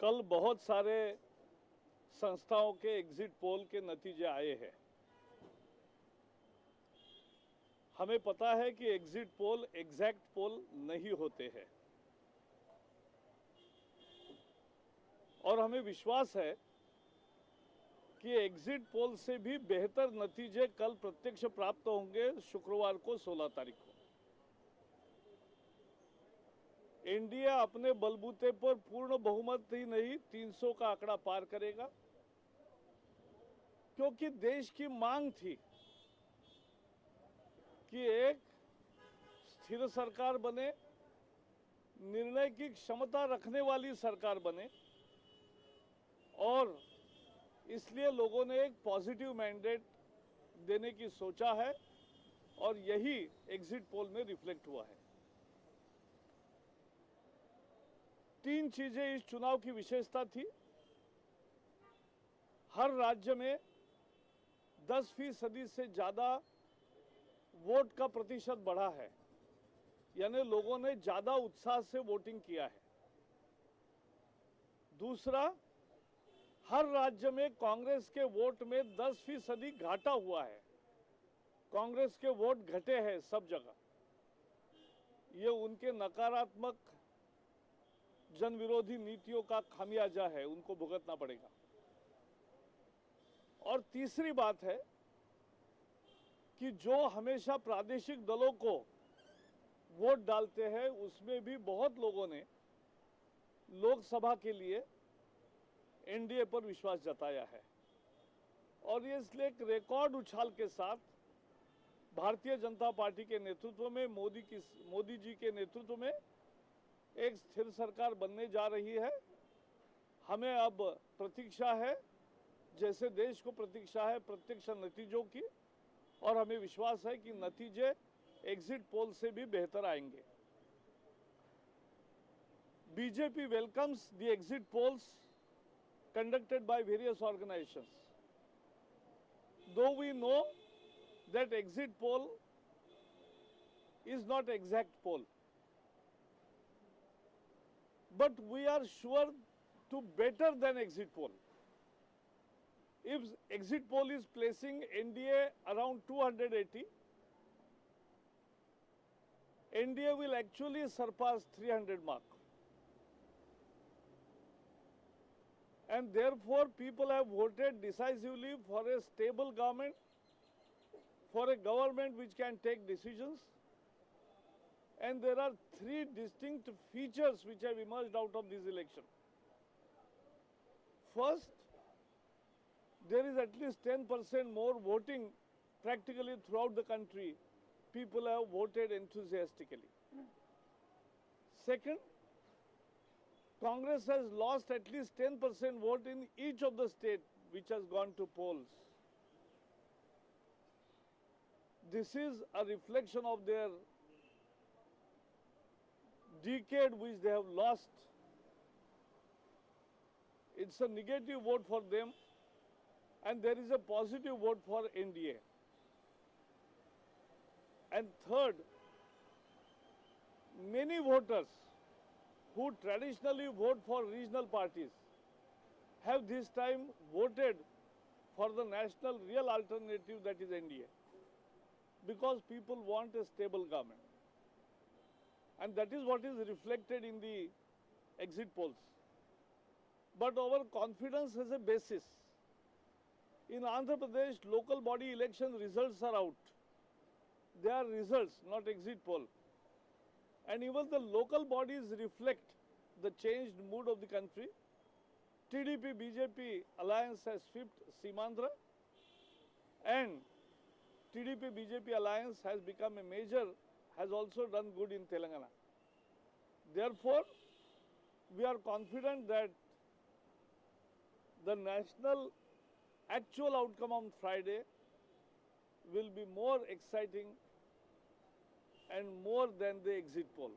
कल बहुत सारे संस्थाओं के एग्जिट पोल के नतीजे आए हैं। हमें पता है कि एग्जिट पोल एग्जैक्ट पोल नहीं होते हैं और हमें विश्वास है कि एग्जिट पोल से भी बेहतर नतीजे कल प्रत्यक्ष प्राप्त होंगे शुक्रवार को 16 तारीख को। इंडिया अपने बलबूते पर पूर्ण बहुमत ही नहीं 300 का आंकड़ा पार करेगा, क्योंकि देश की मांग थी कि एक स्थिर सरकार बने, निर्णय की क्षमता रखने वाली सरकार बने, और इसलिए लोगों ने एक पॉजिटिव मैंडेट देने की सोचा है और यही एग्जिट पोल में रिफ्लेक्ट हुआ है। तीन चीजें इस चुनाव की विशेषता थी। हर राज्य में 10% से ज्यादा वोट का प्रतिशत बढ़ा है, यानी लोगों ने ज्यादा उत्साह से वोटिंग किया है। दूसरा, हर राज्य में कांग्रेस के वोट में 10% घाटा हुआ है। कांग्रेस के वोट घटे हैं सब जगह। ये उनके नकारात्मक जन विरोधी नीतियों का खामियाजा है, उनको भुगतना पड़ेगा। और तीसरी बात है कि जो हमेशा प्रादेशिक दलों को वोट डालते हैं, उसमें भी बहुत लोगों ने लोकसभा के लिए एनडीए पर विश्वास जताया है और ये इसलिए एक रिकॉर्ड उछाल के साथ भारतीय जनता पार्टी के नेतृत्व में, मोदी जी के नेतृत्व में एक स्थिर सरकार बनने जा रही है। हमें अब प्रतीक्षा है, जैसे देश को प्रतीक्षा है प्रत्यक्ष नतीजों की, और हमें विश्वास है कि नतीजे एग्जिट पोल से भी बेहतर आएंगे। BJP welcomes the exit polls conducted by various organizations. Though we know that exit poll is not exact poll, but we are sure to better than exit poll. If exit poll is placing NDA around 280, NDA will actually surpass 300 mark. And therefore, people have voted decisively for a stable government, for a government which can take decisions. And there are three distinct features which have emerged out of this election. First, there is at least 10% more voting practically throughout the country. People have voted enthusiastically. Second, Congress has lost at least 10% vote in each of the states which has gone to polls. This is a reflection of their decade which they have lost. It's a negative vote for them, and there is a positive vote for NDA. And third, many voters who traditionally vote for regional parties have this time voted for the national real alternative, that is NDA, because people want a stable government. And that is what is reflected in the exit polls. But our confidence has a basis. In Andhra Pradesh, local body election results are out. They are results, not exit poll. And even the local bodies reflect the changed mood of the country. TDP-BJP alliance has swept Simandra, and TDP-BJP alliance has become a major, has also done good in Telangana. Therefore, we are confident that the national actual outcome on Friday will be more exciting and more than the exit poll.